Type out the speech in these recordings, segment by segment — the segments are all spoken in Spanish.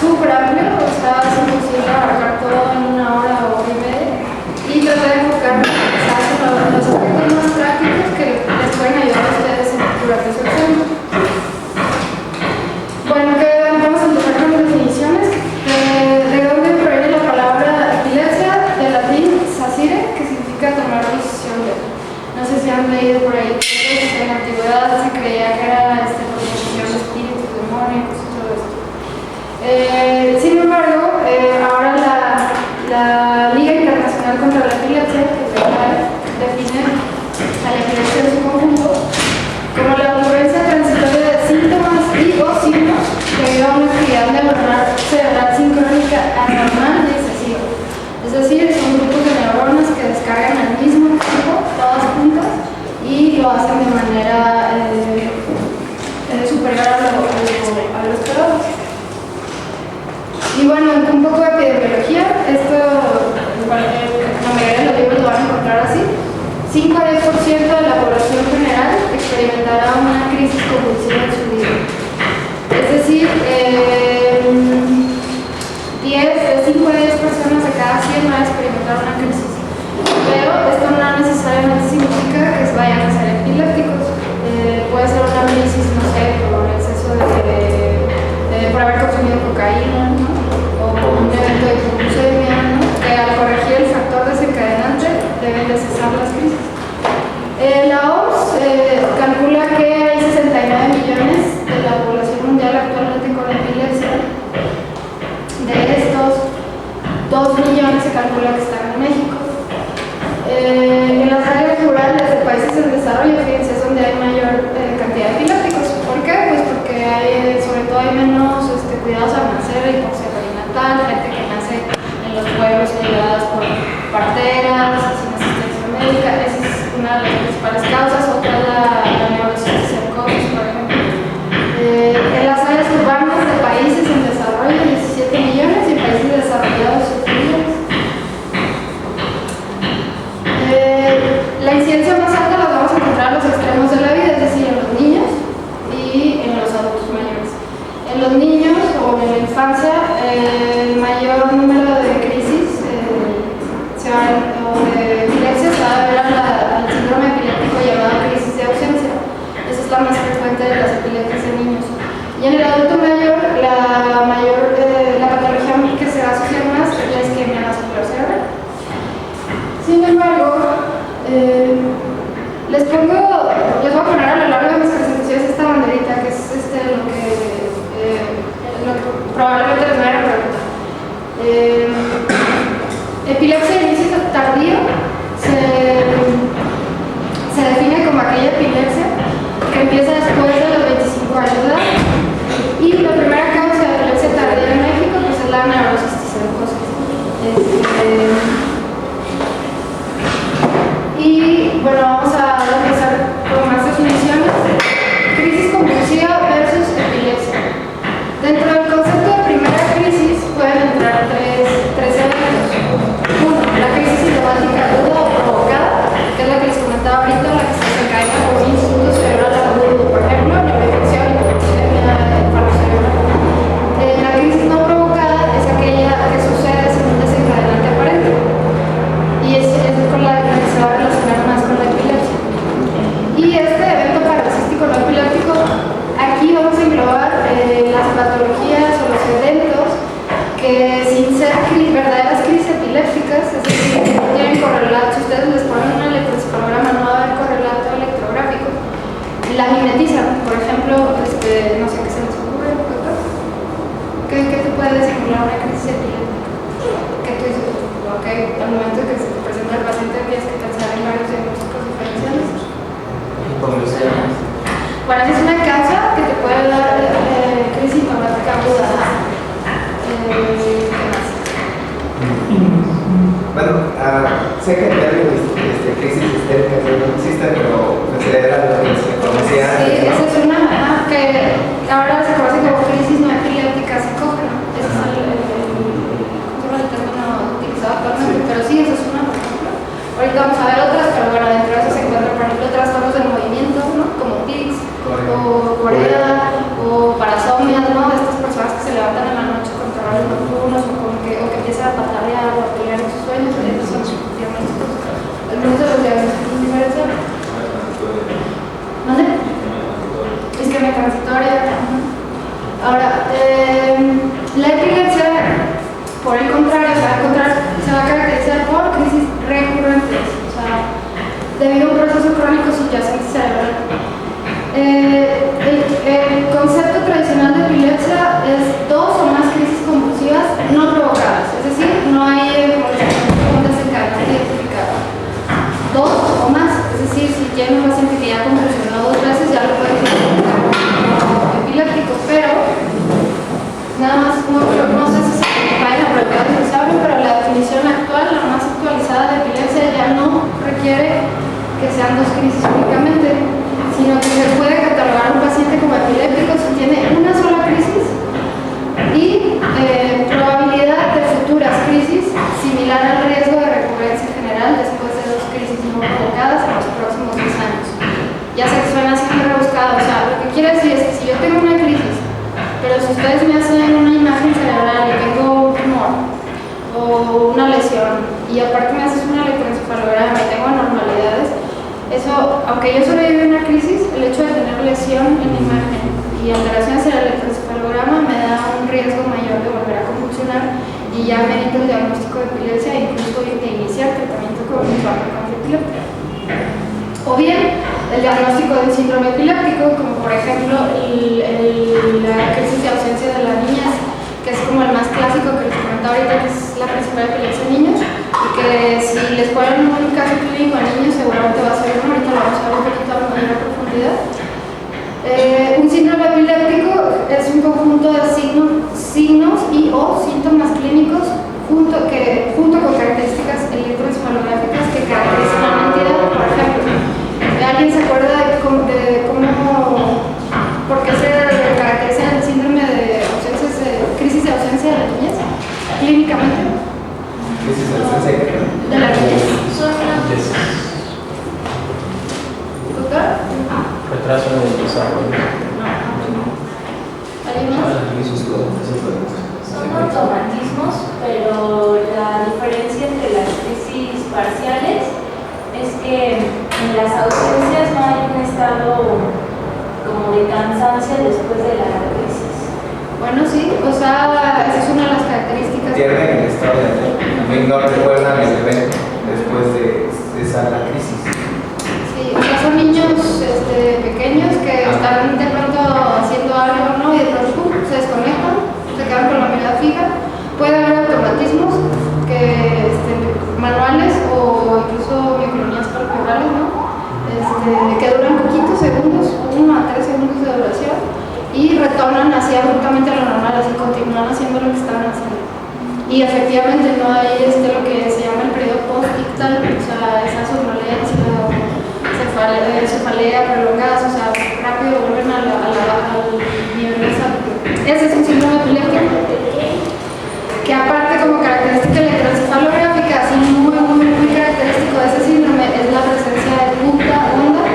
súper amplio, o sea, es imposible abarcar todo en una hora o hora y media. Y traté de enfocarme quizás en los aspectos más prácticos que les pueden ayudar a ustedes durante su examen. Bueno, vamos a empezar con las definiciones. ¿De dónde proviene la palabra epilepsia? Del latín sacire, que significa tomar decisión de. No sé si han leído por ahí. Entonces, en la antigüedad se creía que era posesión de espíritus, demonios y todo esto. Sin embargo, ahora la Liga Internacional contra la Epilepsia, que define a la epilepsia en su conjunto como la ocurrencia transitoria de síntomas y o signos debido a una actividad neuronal cerebral sincrónica anormal y excesiva. Es decir, son grupos de neuronas que descargan al mismo tiempo, todas juntas, y lo hacen de manera superior a lo esperado. Y bueno, un poco de epidemiología, esto la mayoría de los libros lo van a encontrar así. 5 a 10% de la población general experimentará una crisis convulsiva en su vida. Es decir, 5 a 10 personas de cada 100 van a experimentar una crisis. Pero esto no necesariamente significa que vayan a ser epilépticos. Puede ser una crisis, no sé, por exceso por haber consumido cocaína, ¿no? O por un evento de hipoglucemia, ¿no? Que al corregir el factor desencadenante deben de cesar las crisis. La OMS calcula que hay 69 millones de la población mundial actualmente con epilepsia. De estos, 2 millones se calcula que están en México. En las áreas rurales de países en desarrollo, fíjense, es donde hay mayor cantidad de epilépticos. ¿Por qué? Pues porque sobre todo hay menos cuidados al nacer, hipoxia perinatal, gente que nace en los pueblos cuidadas por parteras, sin asistencia médica. Esa es una de las principales causas. Otra es la neuropsicosis, por ejemplo. En las áreas urbanas de países en desarrollo, 17 millones, y en países desarrollados, 7 millones. La incidencia más alta la vamos a encontrar a los extremos de la vida, es decir, en los niños y en los adultos mayores. En los niños o en la infancia, el mayor número de crisis o de epilepsia se va a deber al síndrome epiléptico llamado crisis de ausencia. Esa es la más frecuente de las epilepsias en niños. Y en el adulto mayor, la patología que se va a asociar más es la isquemia vascular cerebral. Sin embargo, les voy a poner a lo largo de mis presentaciones esta banderita, que es lo que probablemente les vayan a preguntar. Epilepsia de inicio tardío se define como aquella epilepsia que empieza después de los 25 años de edad. Y la primera causa de epilepsia tardía en México pues es la neurosis psicosis. Y bueno, vamos a empezar con más definiciones. Crisis convulsiva versus epilepsia. Dentro del concepto de primera crisis pueden entrar tres elementos. Uno, la crisis sintomática aguda o provocada, que es la que les comentaba ahorita, la que se desencadena por un insulto cerebral agudo, por ejemplo, neuroinfección, hipoxemia, infarto cerebral. La crisis no provocada es aquella que sucede sin un desencadenante aparente. Y es con la que se va a relacionar más con la epilepsia. Y este evento paroxístico no epiléptico, aquí vamos a englobar las patologías o los eventos que sin ser verdaderas crisis epilépticas, es decir, que no tienen correlato. Si ustedes les ponen un electroencefalograma, no va a haber correlato electrográfico, la mimetizan. Por ejemplo, no sé qué se les ocurre, doctor. ¿Qué te puede simular una crisis epiléptica? ¿Qué tú dices? Ok, al momento que se te presenta el paciente tienes que pensar en varios diagnósticos diferenciales. Convulsiones. Bueno, esa es una causa que te puede dar crisis sintomática aguda. ¿Qué más? Bueno, sé que en términos crisis histéricas no existen, pero era lo que se conocía. Sí, esa es una que ahora se conoce como crisis no epiléptica psicógena. Ese es el término utilizado actualmente, pero sí, esa es una, por ejemplo. Ahorita vamos a ver otras, pero bueno, dentro de eso se encuentran, por ejemplo, trastornos del movimiento, ¿no? Como tics, o corea, o parasomnias, ¿no? De estas personas que se levantan en la noche con dolores nocturnos o que empieza a patalear o a pelear en sus sueños. Esos son diagnósticos. Algunos de los diagnósticos diferenciales. ¿Dónde? Isquemia transitoria. Ahora, la epilepsia, por el contrario, se va a caracterizar por crisis recurrentes, o sea, debido a un proceso crónico subyacente cerebral. El concepto tradicional de epilepsia es 2 o más crisis convulsivas no provocadas, es decir, no hay un desencadenante identificado. 2 o más, es decir, si tiene un paciente que ya convulsionó 2 veces, ya lo puede clasificar como epiléptico, pero nada más, no sé si se vayan a preguntar si saben, pero la definición actual, la más actualizada de epilepsia, ya no requiere que sean 2 crisis únicamente, sino que se puede catalogar un paciente como epiléptico si tiene una sola crisis y probabilidad de futuras crisis similar al riesgo de recurrencia general después de 2 crisis no provocadas en los próximos 10 años. Ya sé que suena así muy rebuscado, o sea, lo que quiere decir es que si yo tengo una crisis, pero si ustedes me hacen una imagen cerebral y tengo un tumor o una lesión y aparte me haces una electroencefalograma y tengo anormalidades, eso, aunque yo sobreviví a una crisis, el hecho de tener lesión en la imagen y alteraciones en el electroencefalograma me da un riesgo mayor de volver a convulsionar y ya merito el diagnóstico de epilepsia e incluso de iniciar tratamiento con un fármaco antiepiléptico. O bien, el diagnóstico de un síndrome epiléptico, como por ejemplo la crisis de ausencia de las niñas, que es como el más clásico que les comentaba ahorita, que es la principal epilepsia en niños, y que si les ponen un caso clínico a niños seguramente va a ser uno, ahorita lo vamos a ver un poquito a mayor profundidad. Un síndrome epiléptico es un conjunto de signos y o síntomas clínicos junto con características electroencefalográficas que caracterizan a la entidad. Por ejemplo, ¿alguien se acuerda de cómo por qué se caracteriza el síndrome de crisis de ausencia de las niñas clínicamente? Crisis de ausencia De las niñas. ¿Doctor? Retraso en el desarrollo. ¿Alguien más? Son automatismos, pero la diferencia entre las crisis parciales es que en las ausencias no hay un estado como de cansancio después de la crisis. Bueno, sí, o sea, esa es una de las características. pierden el estado de alerta, no recuerdan el evento después de la crisis. Sí, o sea, son niños pequeños que están de pronto haciendo algo, ¿no? Y de pronto ¡pum!, se desconectan, se quedan con la mirada fija. Puede haber automatismos manuales o incluso micronías corporales, ¿no? Que duran poquitos segundos, 1 a 3 segundos de duración, y retornan así abruptamente a lo normal, así continúan haciendo lo que estaban haciendo. Y efectivamente no hay lo que se llama el periodo post-ictal, o sea, esa somnolencia o cefalea prolongadas, o sea, rápido vuelven al nivel basal. Ese es un síndrome epiléptico que aparte como característica electroencefalográfica, así muy característico de ese síndrome es la presencia de punta onda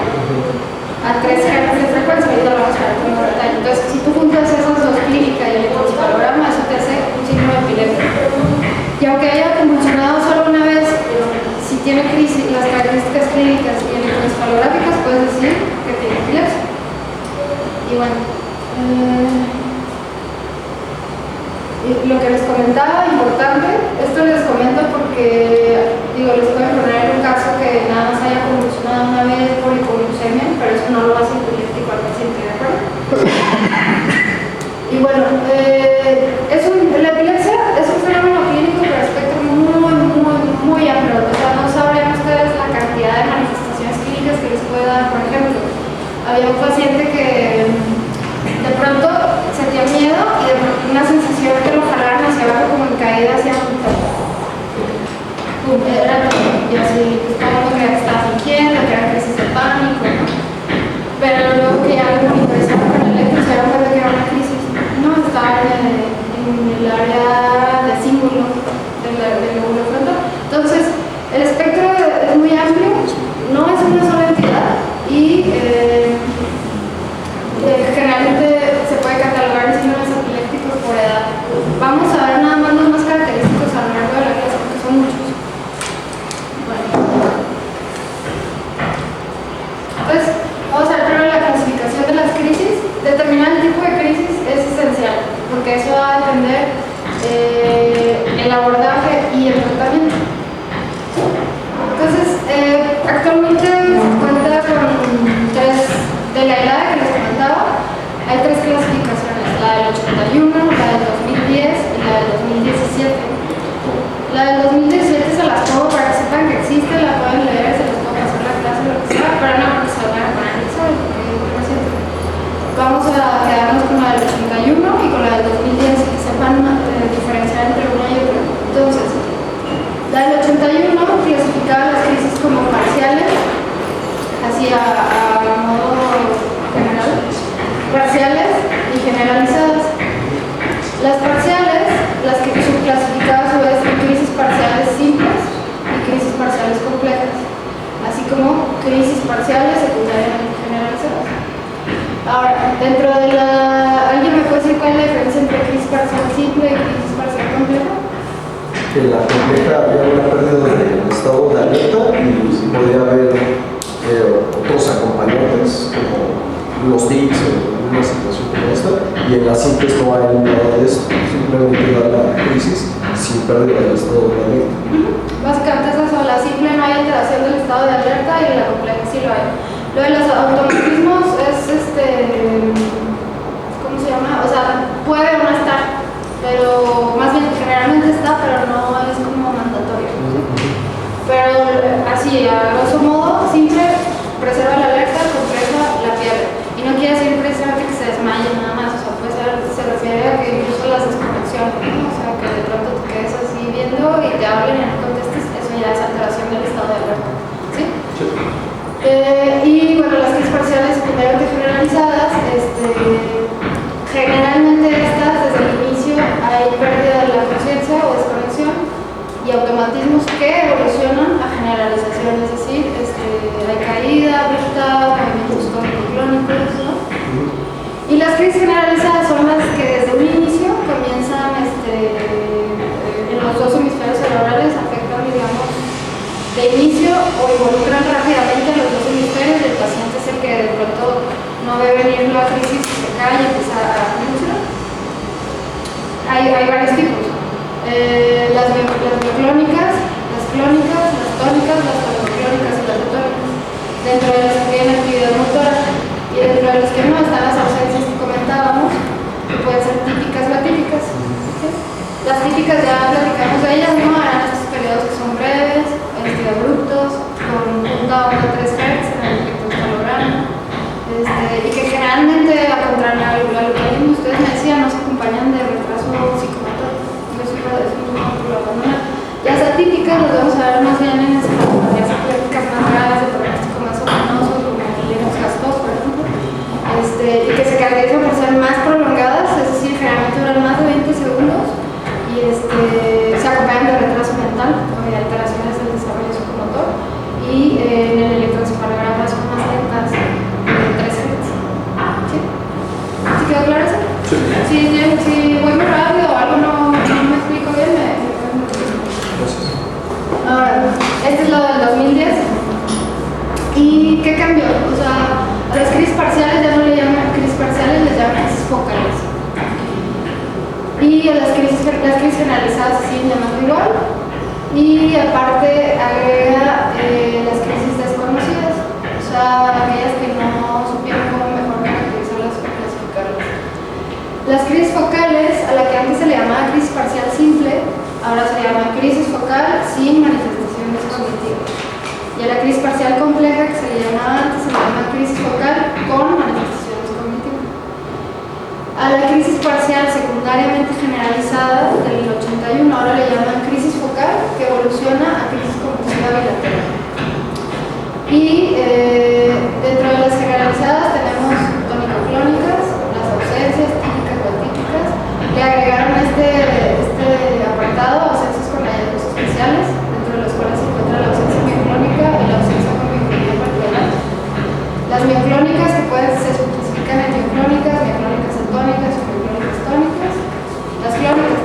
a 3 Hz de frecuencia, ahorita lo vamos a ver con más detalle. Entonces, si tú juntas esas dos, clínica y electroencefalograma, eso te hace un síndrome epiléptico. Y aunque haya convulsionado solo una vez, si tiene crisis, las características clínicas y electroencefalográficas, puedes decir que tiene epilepsia. Y bueno, lo que les comentaba, importante, esto les comento porque, les pueden poner un caso que nada más haya convulsionado una vez por hipoglucemia, pero eso no lo hace epiléptico al paciente, ¿de acuerdo? Y bueno, la epilepsia es un fenómeno clínico de espectro muy amplio, o sea, no sabrían ustedes la cantidad de manifestaciones clínicas que les puede dar. Por ejemplo, había un paciente que de pronto sentía miedo y de pronto una sensación que lo jalaran hacia abajo como en caída hacia abajo. Era y así, todo el mundo creía que estaba fingiendo, que era crisis de pánico, ¿no? Pero luego que ya lo interesaba con el electro se dieron cuenta que era una crisis, no, estaba en el área de símbolo del lóbulo frontal. Entonces, el espectro es muy amplio, no es una sola entidad y generalmente se puede catalogar en síndromes epilépticos por edad. Vamos a ver depender el abordaje y el tratamiento. Entonces, actualmente se cuenta con de la edad que les comentaba, hay 3 clasificaciones, la del 81, la del 2010 y la del 2017. La del 2017 se las pongo para que sepan que existe, la pueden leer, se las puedo pasar la clase, lo que sea, pero no porque se la van a poner en el examen, porque es muy reciente. Vamos a quedarnos con la del 81 y con la del 2010, que sepan diferenciar entre una y otra. Entonces, la del 81 clasificaba las crisis como parciales, así a modo general, parciales y generalizadas. Las parciales, las que subclasificaba a su vez en crisis parciales simples y crisis parciales complejas, así como crisis parciales secundariamente generalizadas. Ahora, dentro de la... ¿Alguien me puede decir cuál es la diferencia entre crisis parcial simple y crisis parcial compleja? Que la compleja había una pérdida del estado de alerta y podría haber otros acompañantes como los tics o una situación como esta, y en las simples no hay nada de esto, simplemente da la crisis sin pérdida del estado de alerta. Básicamente es eso, la simple no hay alteración del estado de alerta y la compleja sí lo hay. Lo de los automatismos es ¿cómo se llama? O sea, puede o no estar, pero más bien generalmente está, pero no es como mandatorio. Pero así, a grosso modo, simple preserva la alerta, compleja la pierde. Y no quiere decir precisamente que se desmaye nada más, o sea, puede ser, se refiere a que incluso las desconexiones, ¿no? O sea, que de pronto te quedes así viendo y te hablen y no contestes, eso ya es alteración del estado de alerta. ¿Sí? Sí. Y bueno, las crisis parciales secundariamente generalizadas, generalmente estas desde el inicio hay pérdida de la conciencia o desconexión y automatismos que evolucionan a generalización, es decir, hay caída, bruta, movimientos clónicos, ¿no? Y las crisis generalizadas son las que desde un inicio comienzan en los 2 hemisferios cerebrales, afectan, digamos, de inicio o involucran rápidamente a los 2 hemisferios y el paciente es el que de pronto no ve venir la crisis y se cae y empieza a funcionar. Hay varios tipos. Las bioclónicas, las clónicas, las tónicas, las farmaclónicas y las atónicas. Dentro de las que tienen actividad motora y dentro de los que no están las ausencias que comentábamos, que pueden ser típicas o atípicas. ¿Sí? Las típicas ya platicamos de ellas, ¿no? Harán estos periodos que son breves, abruptos, con 1 a 3 Hz en el electroencefalograma, y que generalmente, a contrario a lo que ustedes me decían, no se acompañan de retraso psicomotor. Las atípicas las vamos a ver más bien en las patologías epilépticas más graves de pronóstico más opinoso, como el Lennox-Gastaut, por ejemplo, y que se caracterizan por ser más prolongadas, es decir, generalmente duran más de 20 segundos y se acompañan de retraso mental o de alteraciones del desarrollo psicomotor, y en el electroencefalograma son más lentas, de 3 Hz. ¿Sí? ¿Sí quedó claro eso? Sí. Si voy muy rápido o algo no me explico bien, me Ahora, este es lo del 2010. ¿Y qué cambió? O sea, a las crisis parciales ya no le llaman crisis parciales, les llaman crisis focales. Y a las crisis generalizadas se siguen llamando igual. Y aparte agrega las crisis desconocidas, o sea, aquellas que no supieron cómo mejor caracterizarlas o clasificarlas. Las crisis focales, a la que antes se le llamaba crisis parcial simple, ahora se llama crisis focal sin manifestaciones cognitivas. Y a la crisis parcial compleja, que se le llamaba antes, se le llama crisis focal con manifestaciones cognitivas. A la crisis parcial secundariamente generalizada del 81, ahora le llaman crisis focal, que evoluciona a crisis compulsiva bilateral. Y dentro de las generalizadas tenemos tónico-clónicas, las ausencias típicas o atípicas. Le agregaron este apartado, ausencias con hallazgos especiales, dentro de los cuales se encuentra la ausencia mioclónica y la ausencia con mioglobina particular. Las mioclónicas que se especifican en mioclónicas atónicas o mioclónicas tónicas. Las clónicas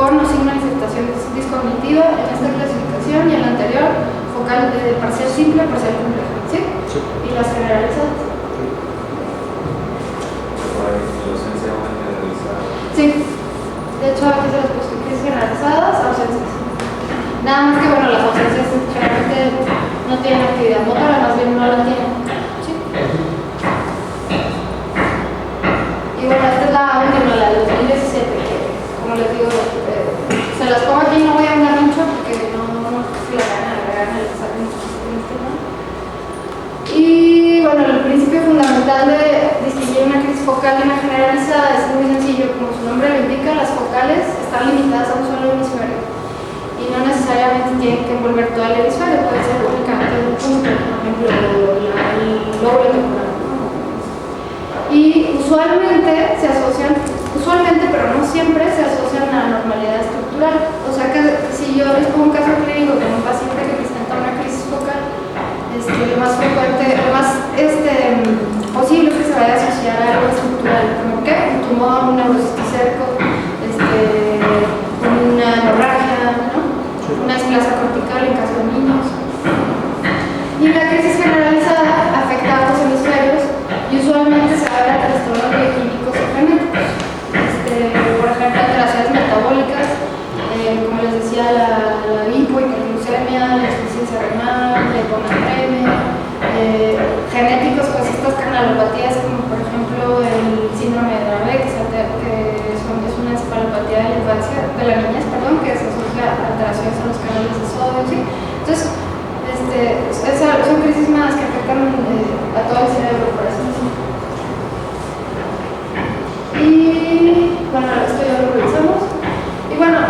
con o sin manifestación discognitiva en esta clasificación y en la anterior, focal parcial simple, parcial compleja, ¿sí? Sí. Y las generalizadas. Sí, de hecho aquí se las puse crisis generalizadas, ausencias. Nada más que bueno, las ausencias generalmente no tienen actividad motora, más bien no la tienen. ¿Sí? Y bueno, esta es la última, la del 2017, que como les digo, se las pongo aquí, no voy a hablar mucho porque no sé si la van a agregar en el examen en este tema. Y bueno, el principio fundamental de distinguir una crisis focal y una generalizada es muy sencillo, como su nombre lo indica, las focales están limitadas a un solo hemisferio y no necesariamente tienen que envolver todo el hemisferio, puede ser únicamente un punto, por ejemplo, el lóbulo temporal. Y usualmente se asocian, pero no siempre se asocian a la normalidad estructural. O sea que si yo les pongo un caso clínico con un paciente que presenta una crisis focal, lo más frecuente, lo más posible que se vaya a asociar a algo estructural, como que un tumor, una neurosis cerco, una hemorragia, ¿no? Una displasia cortical en caso de niños. Y la crisis generalizada afecta a otros hemisferios y usualmente se habla de trastornos bioquímicos o genéticos. Por ejemplo, alteraciones metabólicas, como les decía, la hipoglucemia, la insuficiencia renal, la hiponatremia, genéticos, pues estas canalopatías, como por ejemplo el síndrome de Dravet, es una encefalopatía de la infancia, de la niñez, perdón, que se asocia a alteraciones en los canales de sodio, ¿sí? Entonces, son crisis más que afectan a todo el cerebro, por así decirlo. Y bueno, esto ya lo revisamos. Y bueno,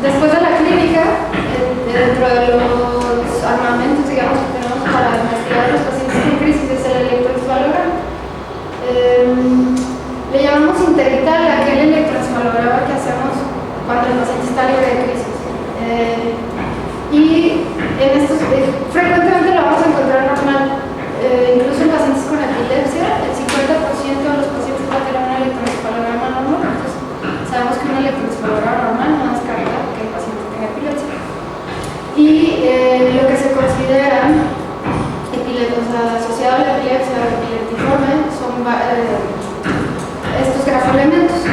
después de la clínica, dentro de los armamentos, digamos, que tenemos para investigar a los pacientes con crisis es el electroencefalograma. Le llamamos integrital a aquel electroencefalograma que hacemos cuando el paciente está libre de crisis. Y en estos, frecuentemente lo vamos a encontrar normal, incluso en pacientes con epilepsia, el 50% de los pacientes va a tener un electroencefalograma normal. Entonces, sabemos que un electroencefalograma normal no descarta que el paciente tenga epilepsia. Y lo que se considera asociado a la epilepsia o epileptiforme son estos grafoelementos.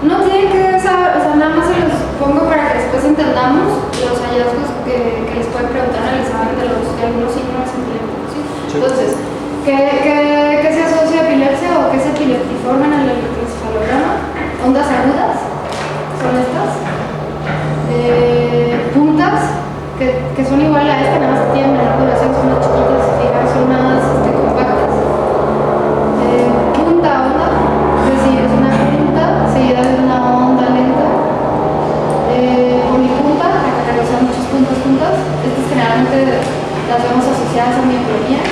No tienen que saber, o sea, nada más se los pongo para que después entendamos los hallazgos que les pueden preguntar en el examen de algunos síndromes epilépticos. ¿Sí? Entonces, ¿qué se asocia a epilepsia o qué es epileptiforme en el electroencefalograma? Ondas agudas, son estas. Puntas, que son igual a esta, nada más que tienen menor duración, son más chiquitas, son más compactas. Punta onda, es decir, es una punta seguida de una onda lenta. Polipunta, para que sean muchas puntas juntas. Estas generalmente las vemos asociadas a mioclonía.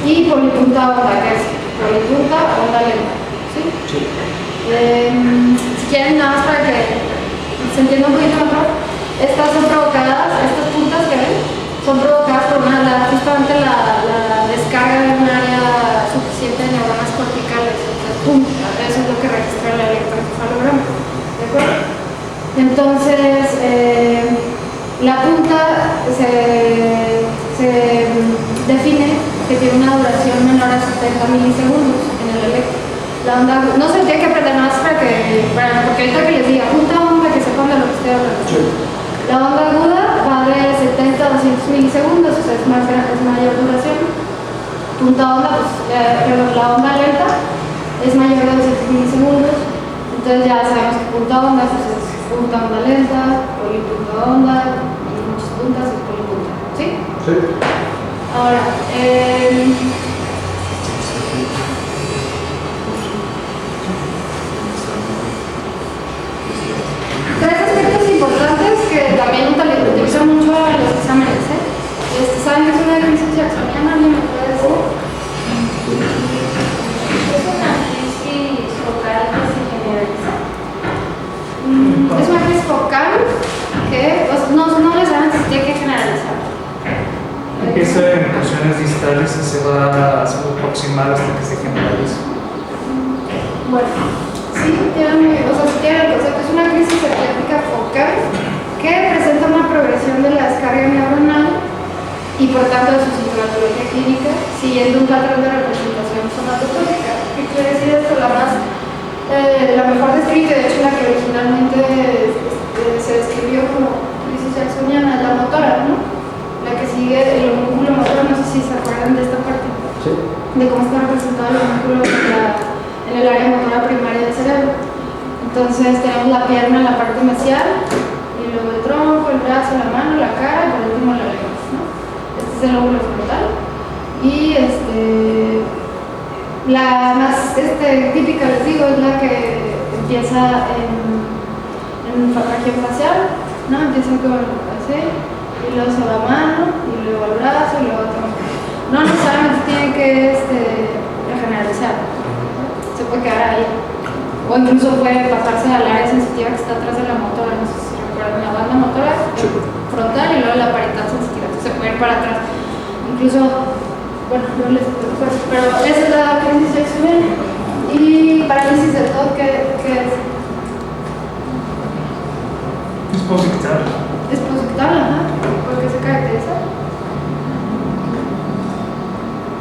Y polipunta onda, que es polipunta onda lenta. ¿Sí? Sí. Si quieren, nada más para que se entienda un poquito mejor, estas son provocadas, estas puntas que ven, son provocadas por justamente la descarga de un área suficiente de neuronas corticales. Eso es lo que registra el electroencefalograma. ¿De acuerdo? Entonces, la punta se define que tiene una duración menor a 70 milisegundos en el electro. La onda, no se tiene que aprender más porque ahorita que les diga punta onda, que sepan de lo que estoy hablando. Sí. La onda aguda va de 70 a 200 milisegundos, o sea, es mayor duración. Punta onda, la onda lenta es mayor de 200 milisegundos. Entonces ya sabemos que punta onda pues es punta onda lenta, polipunta onda, y muchas puntas es polipunta. ¿Sí? Sí. Ahora, tres aspectos importantes que también utilizan mucho en los exámenes. ¿Saben qué es una crisis jacksoniana? ¿Alguien me puede decir? Es una crisis focal que se generaliza. Es una crisis focal que no les dan si tiene que generalizar. Empieza en porciones distales y se va aproximar hasta que se generaliza. Bueno, sí, tienen, o sea, si tienen, que presenta una progresión de la descarga neuronal y por tanto de su sintomatología clínica, siguiendo un patrón de representación somatopática. ¿Qué quiere decir esto? La mejor descrita, de hecho la que originalmente se describió como crisis jacksoniana, es la motora, ¿no? La que sigue el homúnculo motor, no sé si se acuerdan de esta parte, Sí. de cómo está representado el homúnculo en el área motora primaria del cerebro. Entonces tenemos la pierna en la parte mesial, y luego el tronco, el brazo, la mano, la cara y por último la lengua, ¿no? Este es el lóbulo frontal. Y la más típica, les digo, es la que empieza en región facial, ¿no? Empieza con así, y luego se va a mano, y luego al brazo, y luego al tronco. No necesariamente tiene que regeneralizar, se puede quedar ahí. O incluso puede pasarse al área sensitiva que está atrás de la motora, no sé si recuerdan, la banda motora frontal y luego la parietal sensitiva, entonces se puede ir para atrás. Incluso, bueno, no les pues, pero esa es la crisis jacksoniana. Y parálisis del TOD, ¿qué es? Dispositar. Es posictal, ajá. ¿Por qué se caracteriza?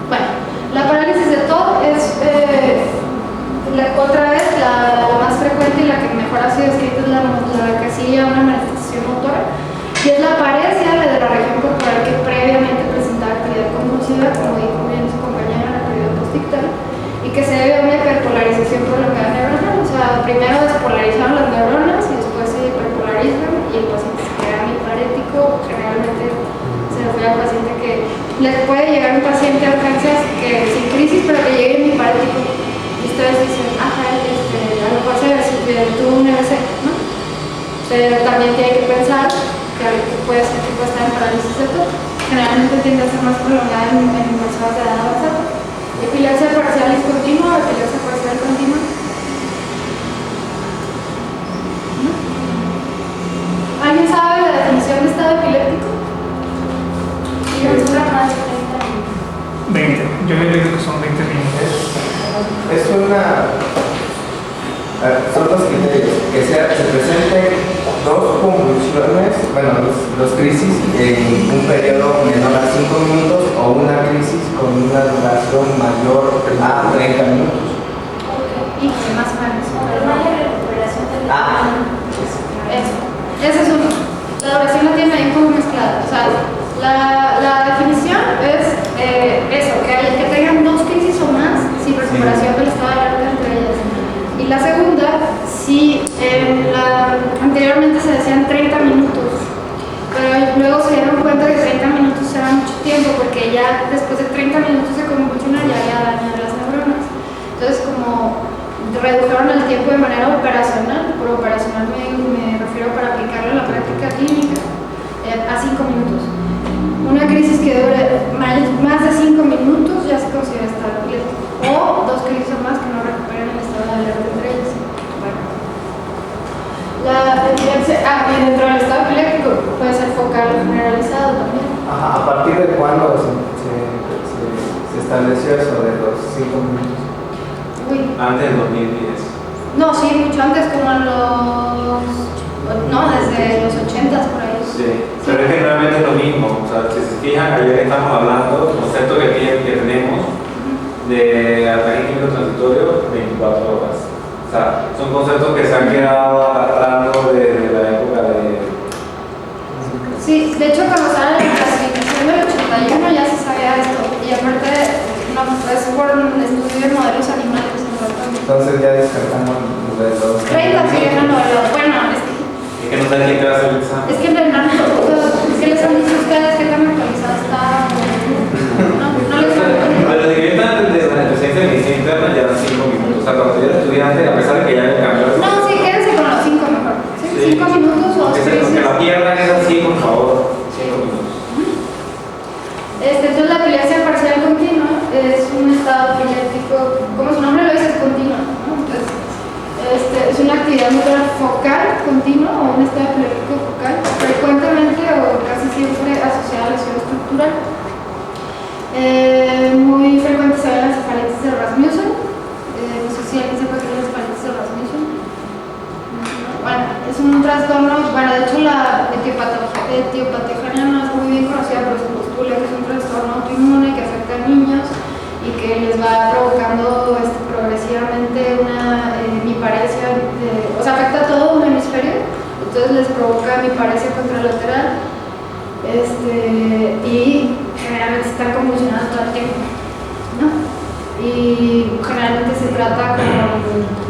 Bueno, la parálisis de TOD es otra vez la más frecuente y la que mejor ha sido descrita es la que sigue a una manifestación motora, y es la paresia de la región corporal que previamente presentaba actividad convulsiva, como dijo bien su compañera en la periodo postictal, y que se debe a una hiperpolarización prolongada neuronal. O sea, primero despolarizaron las neuronas y después se hiperpolarizan y el paciente se queda miparético. Generalmente se refiere al paciente que les puede llegar un paciente a urgencias que sin crisis pero que llegue miparético. Ustedes dicen, ajá, a lo mejor tuvo un EBC, ¿no? Pero también tiene que pensar que puede ser que puede estar en parálisis de TOD. Generalmente tiende a ser más prolongada en personas de edad avanzada. Epilepsia parcial discontinua o epilepsia parcial continua. ¿No? ¿Alguien sabe la definición de estado epiléptico? Digamos una más de 30 minutos. 20. Yo he leído que son 20 minutos. Son los criterios, que se presenten dos convulsiones, bueno, dos crisis en un periodo menor a 5 minutos o una crisis con una duración mayor a 30 minutos. ¿Y qué más vale? No hay recuperación del Ese es uno. La duración la tiene ahí un poco mezclada. O sea, la definición es eso, que tengan dos crisis o más sin recuperación del estado de alerta entre ellas. Y la segunda, si anteriormente se decían 30 minutos, pero luego se dieron cuenta que 30 minutos era mucho tiempo, porque ya después de 30 minutos de convulsionar ya había daño de las neuronas. Entonces, como redujeron el tiempo de manera operacional, por operacional me refiero para aplicarlo en la práctica clínica, a 5 minutos. Una crisis que dure más de 5 minutos ya se considera estado epiléptico, o dos crisis o más que no recuperen el estado de alerta entre ellas. Bueno. La epilepsia, y dentro del estado epiléptico puede ser focal o generalizado también. Ajá, ¿a partir de cuándo se estableció eso de los 5 minutos? Uy. Antes del 2010. No, sí, mucho antes, como en desde los 80s por ahí. Sí, pero es que realmente es lo mismo. O sea, si se fijan, ayer estamos hablando, el concepto que tenemos de ataque químico transitorio, 24 horas. O sea, son conceptos que se han quedado arrastrando desde la época de... Sí, de hecho cuando estaba en la clasificación del 81 ya se sabía esto, y aparte no, es por un estudio de modelos animales. Entonces ya descartamos de los... 30 sí, no, bueno, Es que no saben quién te va a hacer el examen. es que ¿qué les han dicho ustedes? ¿Qué tan actualizado está? No les han dicho. Pero de que yo estaba desde la presencia de medicina interna ya eran 5 minutos. O sea, cuando yo era estudiante, a pesar de que ya había cambiado... No, sí, quédense con los 5 mejor. ¿Sí? 5 minutos o Que la pierdan es así, por favor. 5 minutos. Entonces la epilepsia parcial continua es un estado epiléptico, como su nombre lo dice, es continua, ¿no? Entonces, es una actividad motora focal continua o un estado epiléptico focal, frecuentemente o casi siempre asociada a lesión estructural. Muy frecuente se ve la encefalitis de Rasmussen. No sé si alguien sepa qué es la encefalitis de Rasmussen. Bueno, es un trastorno, de hecho la etiopatía no es muy bien conocida, pero se postula que es un trastorno autoinmune que afecta a niños y que les va provocando progresivamente una hemiparesia, o sea, afecta a todo un hemisferio, entonces les provoca hemiparesia contralateral y generalmente están convulsionados todo el tiempo, ¿no? Y generalmente se trata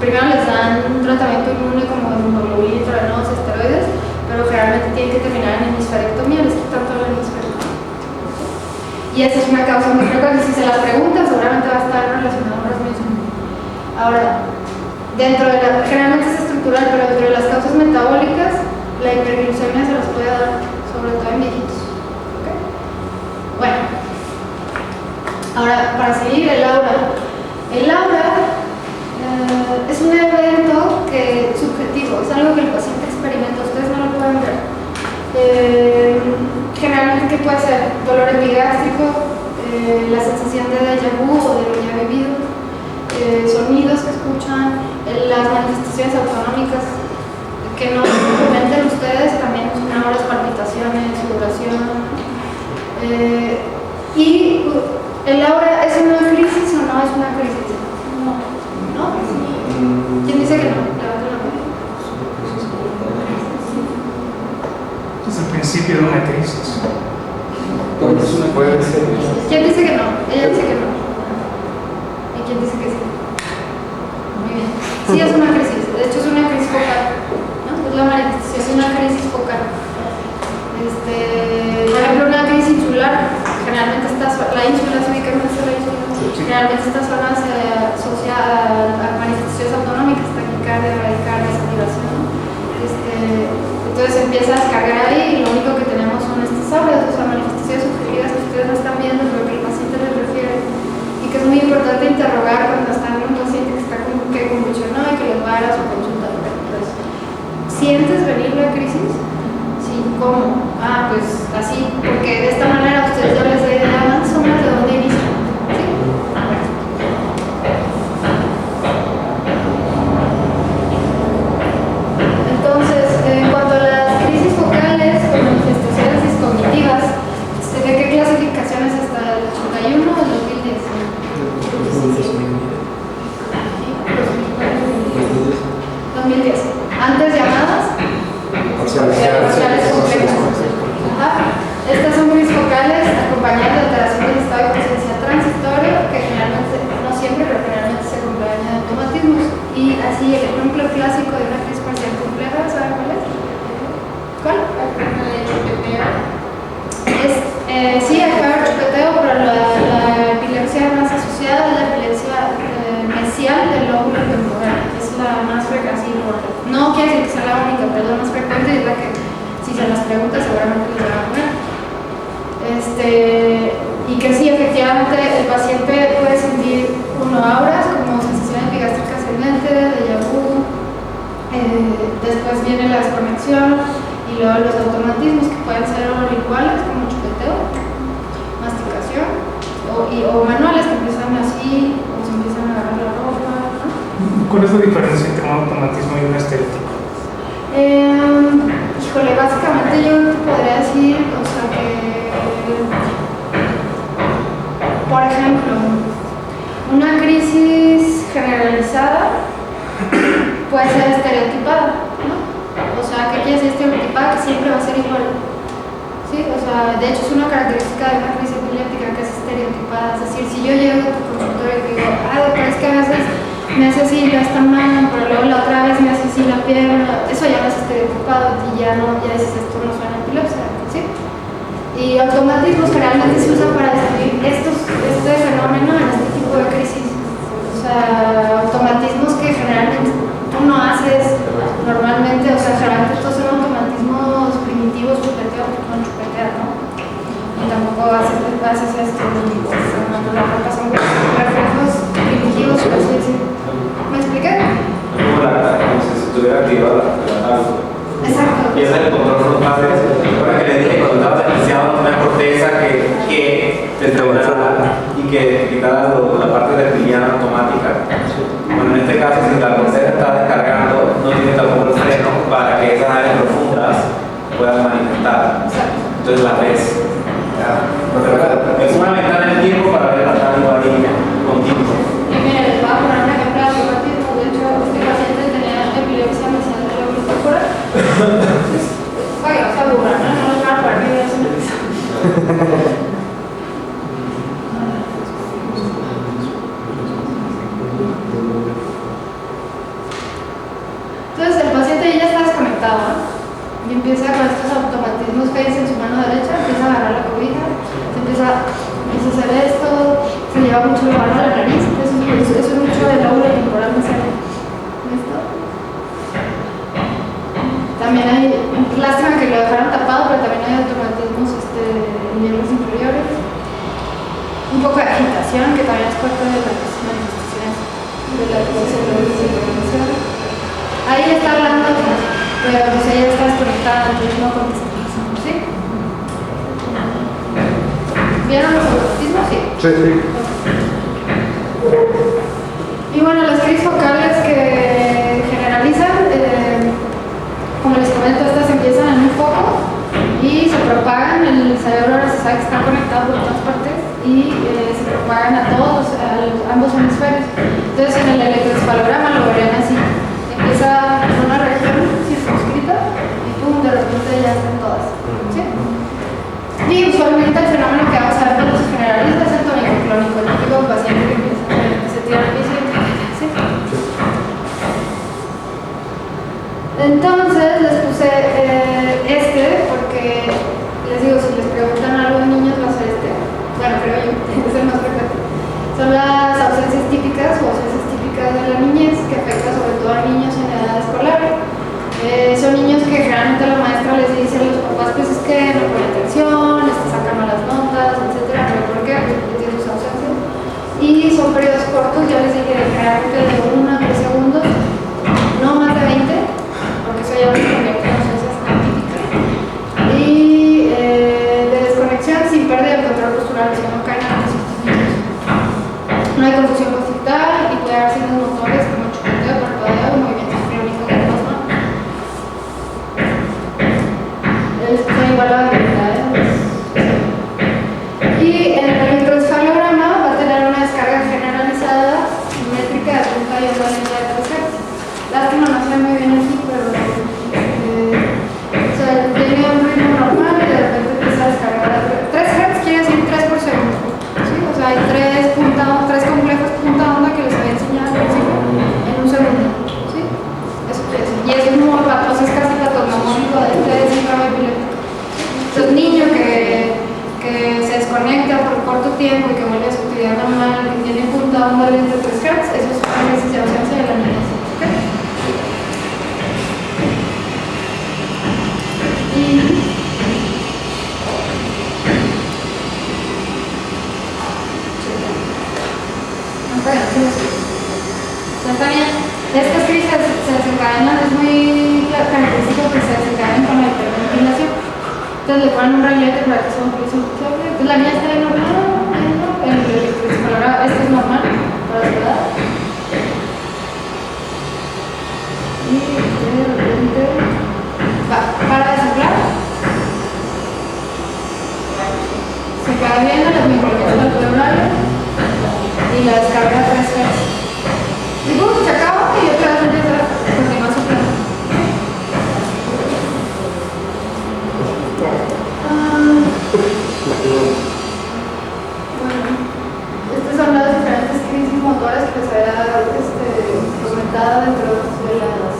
primero les dan un tratamiento inmune como inmunoglobulina, intravenosa, esteroides, pero generalmente tienen que terminar en hemisferectomía, les quitan todo el hemisferio. Y esa es una causa muy frecuente, si se la preguntan seguramente va a estar relacionado con eso mismo. Ahora, generalmente es estructural, pero dentro de las causas metabólicas, la hiperglucemia se las puede dar, sobre todo en viejitos. ¿Okay? Bueno, ahora para seguir, el aura. El aura es un evento subjetivo, es algo que el paciente experimenta, ustedes no lo pueden ver. Generalmente, ¿qué puede ser? Dolor epigástrico, la sensación de déjà vu o de lo ya vivido, sonidos que escuchan, las manifestaciones autonómicas que no comenten ustedes, también son horas, palpitaciones, sudoración. Y el aura, ¿es una crisis o no es una crisis? No. ¿No? ¿Quién dice que no? Levanta la mano. Es el principio de una crisis. Puede ser. ¿Quién dice que no? Ella dice que no. ¿Y quién dice que sí? Muy bien. Sí, es una crisis. De hecho, es una crisis focal, ¿no? Es la manifestación de una crisis focal. Por ejemplo, una crisis insular, generalmente la ínsula se ubica en la ínsula. Generalmente esta zona se asocia a manifestaciones autonómicas, taquicardia, bradicardia, saturación. Entonces empieza a descargar ahí y lo único que tenemos son estas auras, o sea, manifestaciones subjetivas que ustedes no están viendo, pero que el paciente les refiere. Y que es muy importante interrogar cuando están en un paciente que convulsionó y que les va a dar a su consulta. Entonces, ¿sientes venir la crisis? Sí, ¿cómo? Ah, pues así, porque de esta manera ustedes ya les da idea más o menos de dónde inicia. ¿Sí? Entonces, en cuanto a las crisis focales o manifestaciones discognitivas, ¿de qué clasificaciones hasta el 81 o el 2010? 2010. Antes llamadas parciales complejas. Estas son crisis focales acompañadas de alteración del estado de conciencia transitorio, que generalmente, no siempre, pero generalmente se acompaña de automatismos. Y así el ejemplo clásico de una crisis parcial compleja, ¿saben cuál es? ¿Cuál? Sí, el cuadro chupeteo, pero la epilepsia más asociada es la epilepsia mesial del lóbulo temporal. Es la más frecuente, no quiere decir que sea la única, pero es la más frecuente y es la que, si se las pregunta, seguramente les van a poner. Y que sí, efectivamente, el paciente puede sentir auras como sensación epigástrica ascendente, déjà vu, después viene la desconexión y luego los automatismos que pueden ser iguales como chupeteo, masticación o manuales que empiezan así o se empiezan a agarrar la ropa, ¿no? ¿Cuál es la diferencia entre un automatismo y un estereotipo? Híjole, básicamente yo te podría decir, o sea que, por ejemplo, una crisis generalizada puede ser estereotipada, ¿no? O sea, ¿qué quiere decir estereotipada? Que siempre va a ser igual. ¿Sí? O sea, de hecho es una característica de una crisis epiléptica que es estereotipada. Es decir, si yo llego a tu consultorio y te digo, doctor, es que a veces me hace así esta mano, pero luego la otra vez me hace así la pierna, eso ya no es estereotipado y ya dices, esto no suena a epilepsia, ¿sí? Y automatismos generalmente se usan para describir este fenómeno en este tipo de crisis. O sea, automatismos que generalmente tú no haces normalmente, o sea, generalmente estos son automatismos primitivos, chupeteo, no chupetear, ¿no? Y tampoco haces esto, son reflejos primitivos, por así decirlo. ¿Me expliqué? Como si se estuviera activada la tabla. Exacto. Y ese es el control frontal. Ahora que le dije cuando estaba despreciado una corteza que determinara y que quitara la parte reptiliana automática. Bueno, en este caso, si la corteza está descargando, no tiene tampoco el freno para que esas áreas profundas puedan manifestar. Para que no se aburran, ¿no? No los van a poner videos en el examen. Entonces el paciente ya está desconectado, ¿no? Y empieza con estos automatismos que dice en su mano derecha, empieza a agarrar la cobija, empieza a hacer esto, se lleva mucho la mano a la nariz, eso es mucho del lóbulo temporal me sale. ¿Listo? También hay, lástima que lo dejaron tapado, pero también hay automatismos en miembros inferiores. Un poco de agitación, que también es parte de las manifestaciones de la sincronización. Ahí le está hablando, pero pues ella está desconectada, entonces no contesta. ¿Sí? ¿Vieron los automatismos? Sí. Sí. Y bueno, las crisis focales que generalizan, como les comento, estas empiezan en un foco y se propagan. El cerebro ahora se sabe que está conectado por todas partes y se propagan a ambos hemisferios. Entonces en el electroencefalograma lo verían así. Empieza en una región circunscrita y pum, de repente ya están todas. ¿Sí? Y usualmente el fenómeno que vamos a ver cuando se generaliza es el tónico-clónico, el típico paciente que se tira al piso y ¿sí? Entonces les puse porque les digo, si les preguntan algo de niños va a ser bueno, creo yo, es el más frecuente. Son las ausencias típicas o ausencias típicas de la niñez que afectan sobre todo a niños en edad escolar. Son niños que generalmente la maestra les dice a los papás pues es que no ponen atención, sacan malas notas, etcétera, pero ¿por qué? Porque tienen sus ausencias. Y son periodos cortos, ya les dije, generalmente de 1 a 3 segundos, no más de 20, porque eso ya se convierte en ausencias atípicas. Y de desconexión sin pérdida del control postural, o sea, no caen a los niños. No hay confusión conductual y puede haber signos motores como chupeteo, parpadeo y movimientos crónicos de las manos. Son igual a habilidades. Y en el electroencefalograma va a tener una descarga generalizada métrica de punta y una línea de 3 Hz. Lástima no se ve muy bien aquí, pero o sea, tiene un ritmo normal y de repente empieza a descargar a 3 Hz quiere decir 3 por segundo. ¿Sí? O sea, hay 3 complejos punta onda que les había enseñado al principio en un segundo. ¿Sí? Eso quiere decir. Y es como es casi patognomónico de síndrome epiléptico. Entonces, niño que se desconecta por corto tiempo y que vuelve a su actividad normal, que tiene punta onda de 3 Hz, eso es una crisis de ausencia de la niñez. ¿Okay? También estas crisis se desencadenan, es muy característico que se desencadenen con la hiperventilación. Entonces le ponen un rabilete para que se utilice un poquito. Entonces la niña está de normal, el electroencefalograma, esto es normal para su edad. Y de repente para de soplar. Se queda viendo las microondas del pleurario y la descarga 3 Hz. Y boom, se acaba y otra vez empieza a continuar soplando. Bueno, estas son las diferentes crisis motoras que se había comentado dentro de las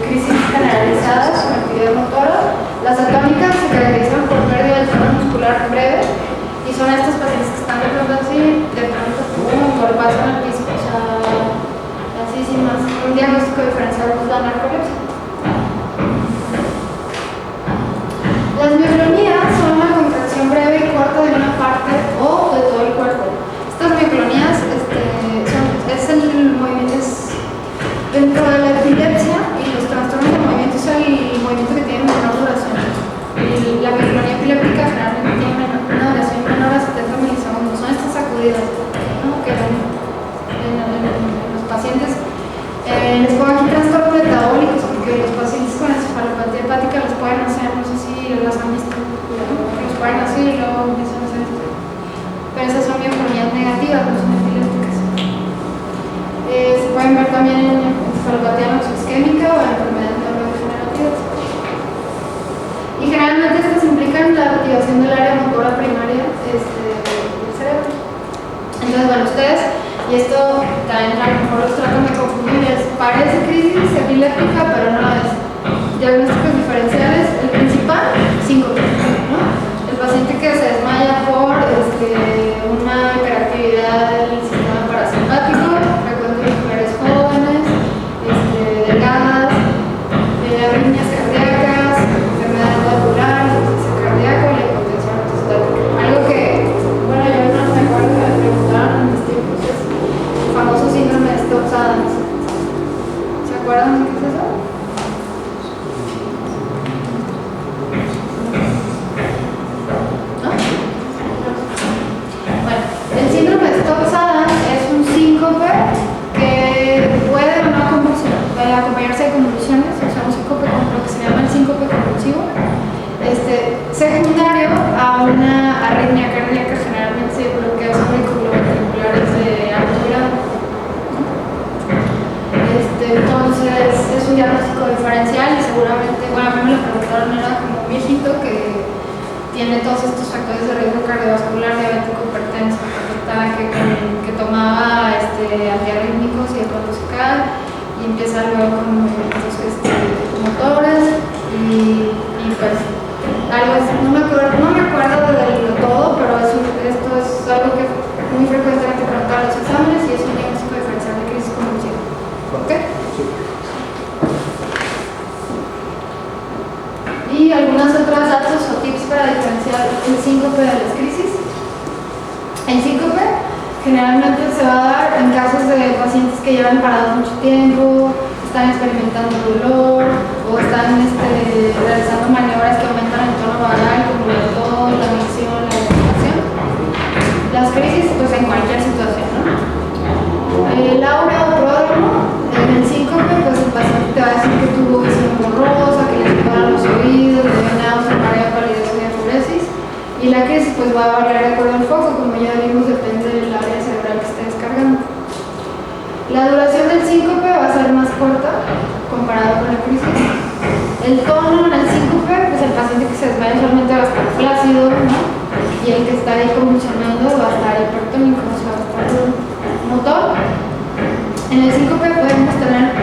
crisis generalizadas con actividad motora. Las atónicas se caracterizan por pérdida del tono muscular breve y son estos pacientes que están de pronto así, de pronto un golpazo en el piso, o sea, así sin más, un diagnóstico diferencial de la narcolepsia. Las mioclonías son una contracción breve y corta de una parte o de todo el cuerpo. Estas mioclonías es dentro de la epilepsia y los trastornos de movimiento es el movimiento que tiene menor duración. La mioclonía epiléptica generalmente tiene una duración menor a 70 milisegundos. Son estas sacudidas, ¿no? Que en los pacientes les pongo aquí trastornos metabólicos, porque los pacientes con encefalopatía hepática los pueden hacer, no sé si las han visto, los pueden hacer y luego empiezan a hacer. Pero esas son mioclonías negativas, no son epilépticas. Se pueden ver también en encefalopatía noxoisquémica o en enfermedad neurológica. y esto también a lo mejor los tratan de confundir, parece crisis epiléptica, pero no es. Diagnósticos diferenciales, el principal, síncope, ¿no? El paciente que se desmaya por una hiperactividad del sistema parasimpático, frecuente en mujeres jóvenes, delgadas, arritmias cardíacas, enfermedades valvulares, insuficiencia cardíaca y la hipotensión ortostática. Algo que, bueno, yo no me acuerdo que me preguntaron en mis tiempos, es el famoso síndrome de Stokes-Adams. ¿Se acuerdan de qué es eso? El síndrome de Stokes-Adams es un síncope que puede o no acompañarse de convulsiones, o sea, un síncope con lo que se llama el síncope convulsivo, secundario a una arritmia cardíaca, generalmente bloqueos auriculoventriculares de alto grado. Entonces, es un diagnóstico diferencial y seguramente, bueno, a mí me lo preguntaron, era como un viejito que tiene todos estos factores de riesgo cardiovascular, diabético, hipertenso, que tomaba antiarrítmicos y de pronto se cae y empieza luego con movimientos motores y pues algo así, no me acuerdo de todo, pero esto es algo que muy frecuentemente preguntan los exámenes y es un diagnóstico diferencial de crisis convulsiva. ¿Ok? Y algunos otros datos o tips para diferenciar el síncope de las crisis. El síncope generalmente se va a dar en casos de pacientes que llevan parados mucho tiempo, están experimentando dolor o están realizando maniobras que aumentan el tono vagal como la tos, la micción, la respiración. Las crisis pues en cualquier situación, ¿no? El aura o pródromo, en el síncope pues el paciente te va a decir que tuvo visión borrosa, que le tocaron los oídos, le dio náusea, mareo, palidez y diafuresis. Y la crisis pues va a variar de acuerdo al foco, como ya vimos, depende del área cerebral que esté descargando. La duración del síncope va a ser más corta comparado con la crisis. El tono en el síncope, pues el paciente que se desmaya solamente va a estar plácido, ¿no? Y el que está ahí convulsionando va a estar hipertónico, o sea, va a estar motor. En el síncope podemos tener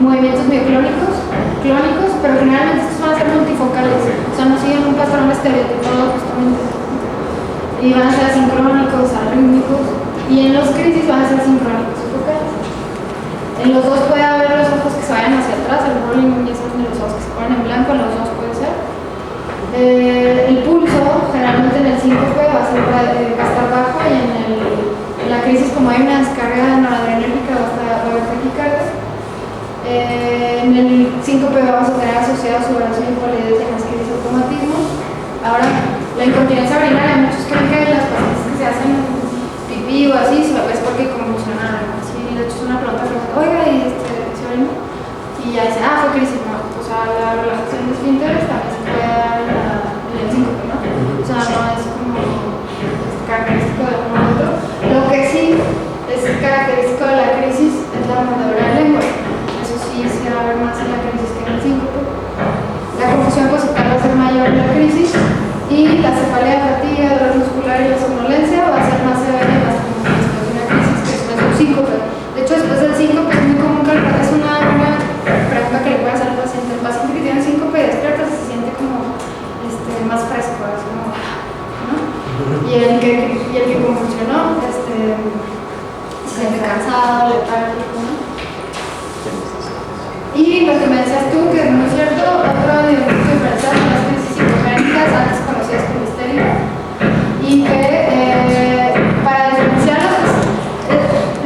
movimientos mioclónicos, clónicos, pero generalmente estos van a ser multifocales, o sea, no siguen un patrón estereotipado justamente. Y van a ser asincrónicos, arrítmicos, y en los crisis van a ser sincrónicos y focales. En los dos puede haber los ojos que se vayan hacia atrás, el rolling ya saben de los ojos que se ponen en blanco, en los dos puede ser. El pulso, generalmente en el síncope va a estar bajo y en la crisis, como hay una descarga noradrenérgica, va a haber taquicardia. En el síncope vamos a tener asociado sudoración y palidez en las crisis automatismos. Ahora, la incontinencia urinaria, muchos creen que las pacientes que se hacen pipí o así, es porque convulsionaron. Sí, de hecho es una pregunta que oiga, y ¿se orina? Y ya dice, fue crisis, no. O sea, la relajación de esfínteres también se puede dar en el síncope, ¿no? O sea, no es como característico de uno u otro. Lo que sí es característico de la crisis es la mordedura de lengua. Eso sí se va a ver más en la crisis que en el síncope. La confusión posital va a ser mayor en la crisis y la cefalea, fatiga, dolor muscular y la somnolencia va a ser más severa en las convulsiones después de una crisis que después de un síncope. De hecho, después del síncope es muy común que es una pregunta que le puede hacer al paciente. El paciente que tiene síncope despierta se siente como más fresco, así como, ¿no? Y el que convulsionó se siente cansado, letárgico, ¿no? Y lo que me decías tú, que es muy cierto, otro diagnóstico diferencial son las crisis psicogénicas, antes conocidas como histeria, y que para diferenciarlas,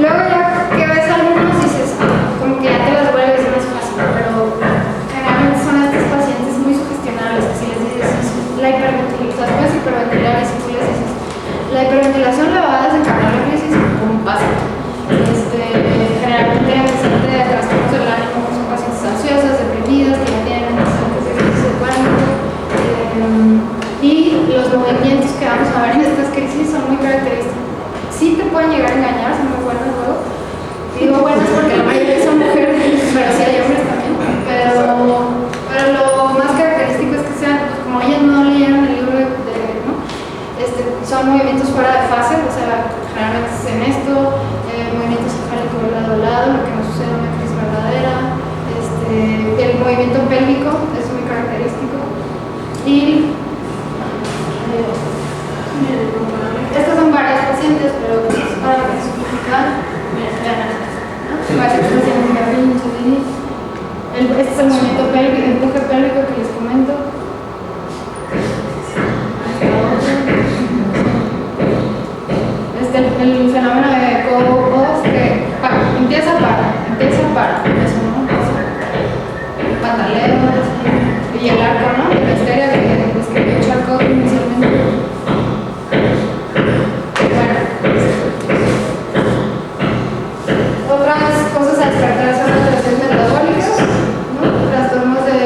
luego ya que ves algunos dices, como que ya te las vuelves más fácil, pero generalmente son estos pacientes muy sugestionables, que si les dices la hiperventilación, puedes hiperventilar y si tú les dices, la hiperventilación la va a desencadenar la crisis, como pasa. Generalmente el paciente de trastornos del ánimo son pacientes ansiosas, deprimidas, que movimiento pélvico es muy característico. Y estas son varias pacientes, pero para simplificar, varias pacientes que berrinche, este es el movimiento pélvico, el empuje pélvico que les comento. El fenómeno de co-off que empieza para, eso, ¿no? Pataleo y el arco, ¿no? La histeria que escribió Charcot inicialmente. Bueno, otras cosas a descartar son las alteraciones metabólicas, ¿no? Trastornos de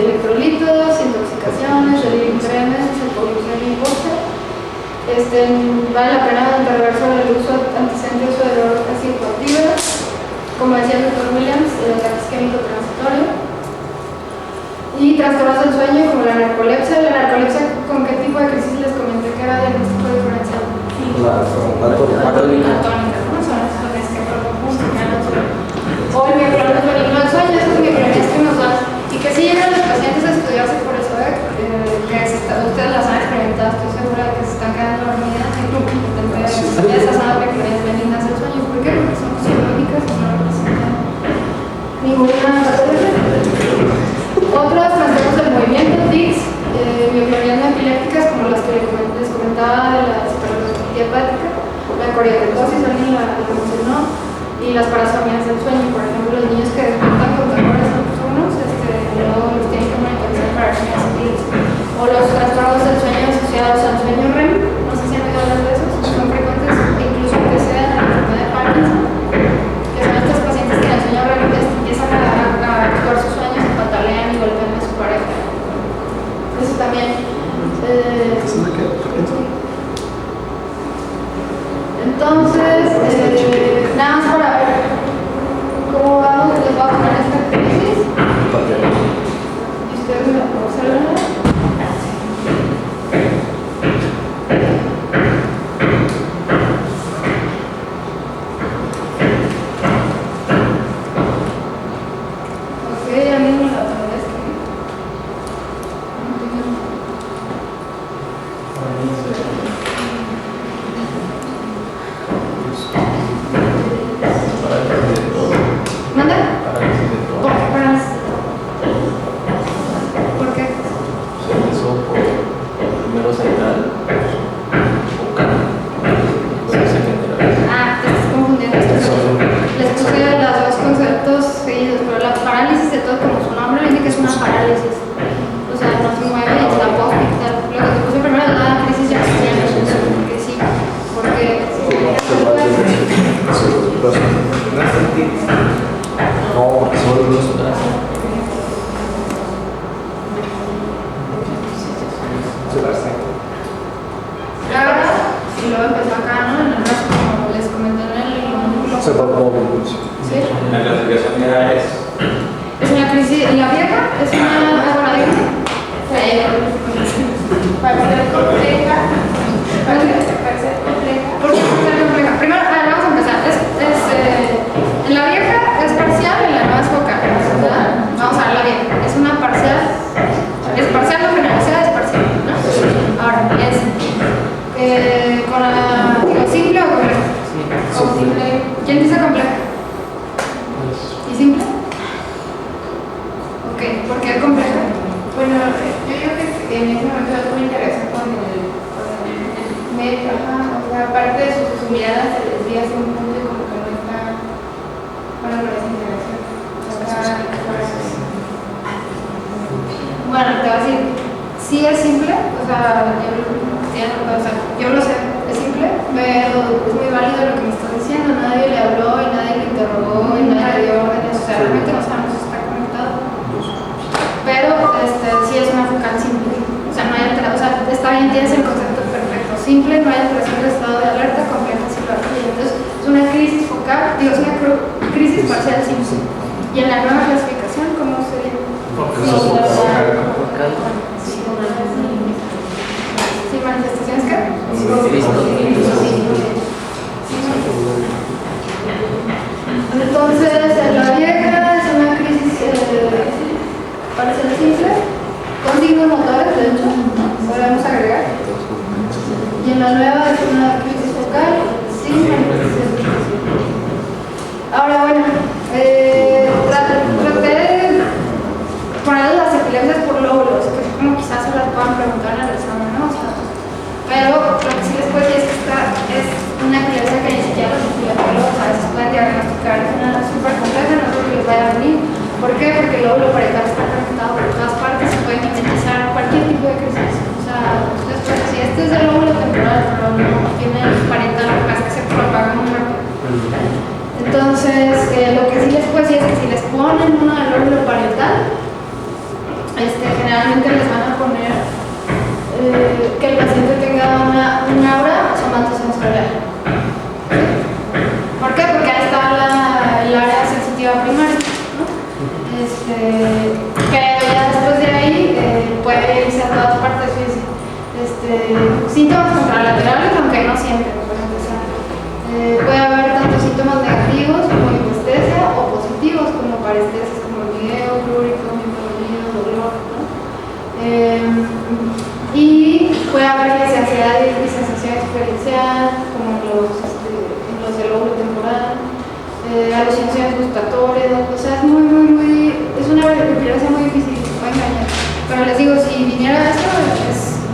electrolitos, intoxicaciones, delirios, hipoglucemia y postre. Vale la pena interrogar sobre el uso anticéntrico de drogas psicoactivas, como decía el Dr. Williams, el ataque isquémico transitorio, y trastornos del sueño como la narcolepsia. ¿La narcolepsia con qué tipo de crisis les comenté que era diagnóstico diferencial? Atónica. ¿No? Son las que funcionan. O el microondas benigno del sueño, esos microondas que nos dan, y que sí llegan los pacientes a estudiarse por eso, que ustedes las han experimentado, estoy segura de que se están quedando dormidas en grupo, esas son las microondas benignas del sueño. ¿Por qué? Porque son fisiológicas y no representan ninguna patología. Otros trastornos del movimiento, tics, mioplonias epilépticas, como las que les comentaba de la hipertrofia hepática, la coriadotosis, alguien la mencionó, y las parasomías del sueño. Por ejemplo, los niños que despiertan con temores nocturnos, luego los tienen que monitorizar para ver si no o los trastornos del sueño asociados al sueño REM, no sé si han oído hablar de esos, son frecuentes, incluso que sea la enfermedad de Parkinson, que son estos pacientes que en el sueño REM empiezan a actuar sus sueños, se patalean y golpean a su pareja. Eso también. Entonces, nada más para ver cómo vamos, les voy a poner esta crisis. Y ustedes me observan. Ok, ya mismo la otra vez que... ¿Manda? ¿Por qué? Se empezó por primero central, vocal, luego secundaria. Ah, te estás confundiendo esto. Les puse los dos conceptos seguidos, pero la parálisis de todo, como su nombre dice que es una parálisis. O sea, no se mueve y está apóstica. Lo que te puse primero es la crisis de acción, porque sí, porque... No, solo los brazos. Ahora, y luego empezó acá, ¿no? En el brazo, como les comenté en el módulo. Se va como convulsión. ¿Sí? La clasificación de edades. Es una crisis, la vieja es una, bueno, dígame. Para ser compleja. ¿Por qué puede ser compleja? Primero, vamos a empezar. En la vieja es parcial, en la nueva es focal, ¿verdad? Vamos a ver la vieja. Es una parcial, es parcial o generalizada, es parcial, ¿no? Ahora, es con la, digo, simple o compleja. Simple. ¿Quién dice compleja? ¿Y simple? Ok, ¿por qué compleja? Bueno, yo digo que en ese momento algo me interesa con el médico, o sea, aparte de su mirada se desvía hacia un punto y como que no está, bueno, no es interacción. Bueno, te voy a decir, sí es simple, o sea, yo lo sé, es simple, pero es muy válido lo que me estás diciendo, nadie le habló y nadie le interrogó y nadie le dio órdenes, o sea, realmente no sabemos si está conectado. Pero sí es una focal simple, o sea, no hay alteración, o sea, está bien, tienes el concepto perfecto, simple, no hay alteración de estado de alerta, compleja sí lo hay. Entonces, es una crisis focal, digo, es una crisis parcial simple. Y en la nueva clasificación, ¿cómo se llama? ¿Sí, manifestaciones qué? Entonces, la vieja es una crisis la nueva es una crisis focal sin manifestación de depresión. Ahora, bueno, traté de poner las epilepsias por lóbulos, que es como quizás se las puedan preguntar en el examen, ¿no? O sea, pero lo que sí les puedo decir es que esta es una epilepsia que ni siquiera los epileptólogos a veces pueden diagnosticar, es una súper compleja, no creo que les vaya a venir. ¿Por qué? Porque el lóbulo parietal está conectado por todas partes y puede mimetizar cualquier tipo de crisis. O sea, después, si este es el lóbulo temporal, pero no tiene el parietal, lo que pasa es que se propaga muy rápido. Entonces, lo que sí les puedo decir es que si les ponen uno del lóbulo parietal, generalmente les van a poner que el paciente tenga un aura somatosensorial. ¿Por qué? Porque ahí está el área sensitiva primaria, ¿no? Pero ya después de ahí puede irse a todas partes físicas. Síntomas contralaterales, aunque no siempre, por empezar. Puede haber tanto síntomas negativos como hipoestesia o positivos como parestesias, como hormigueo, prurito, dolor, ¿no? Y puede haber ansiedad y sensación experiencial, como en los del lóbulo temporal, alucinaciones gustatorias, o sea, es una epilepsia muy difícil, se puede engañar. Pero les digo, si viniera esto,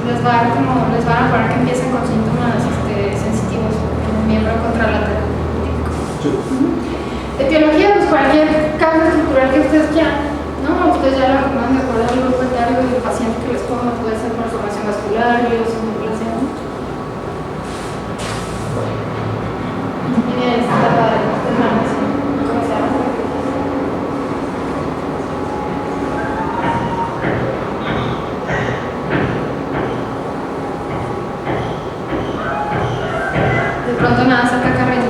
les van a poner que empiecen con síntomas sensitivos, como miembro contralateral. Etiología, pues cualquier cambio estructural que ustedes quieran, ¿no? Ustedes ya lo acaban de acordar el grupo etario del paciente que les ponga, puede ser malformación vascular, neoplasia, ¿no? Tiene esta etapa de manos, ¿cómo se llama? De pronto nada saca carrera.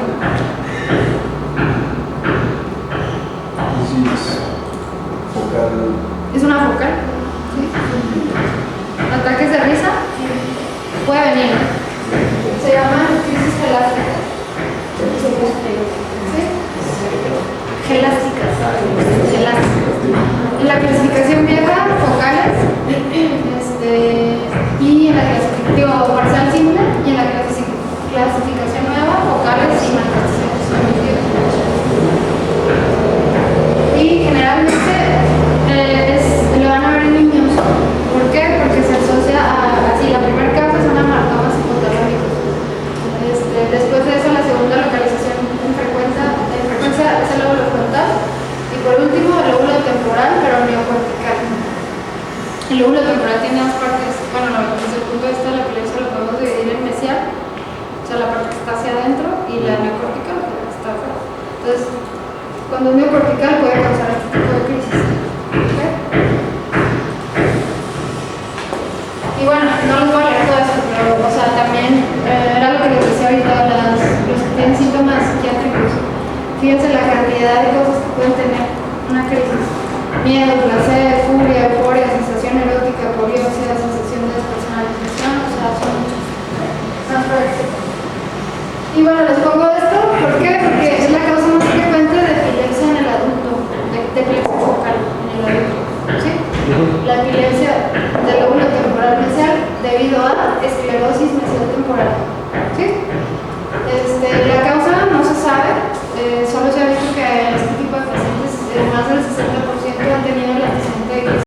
¿Es una focal? ¿Sí? ¿Ataques de risa? Puede venir. Se llaman crisis gelásticas. ¿Sí? Gelásticas. En la clasificación vieja, focales, y en la clasificación parcial simple, y en la clasificación nueva, focales y manifestaciones cognitivas. Y generalmente lo van a ver en niños. ¿Por qué? Porque se asocia así, la primera causa son amartomas hipotalómicos. Después de eso, la segunda localización en frecuencia es el lóbulo frontal. Y por último, el lóbulo temporal, pero neocortical. El lóbulo temporal tiene dos partes. Bueno, desde el punto de vista de la epilepsia lo podemos dividir en mesial, o sea, la parte que está hacia adentro, y la neocortical, que está afuera. Entonces, cuando es neocortical puede causar este tipo de crisis. ¿Okay? Y bueno, no les voy a leer todo esto, pero, o sea, también era lo que les decía ahorita, los que tienen síntomas psiquiátricos. Fíjense la cantidad de cosas que pueden tener una crisis. Miedo, placer, furia, euforia, sensación erótica, curiosidad, sensación de despersonalización, o sea, son muchos. Y bueno, les pongo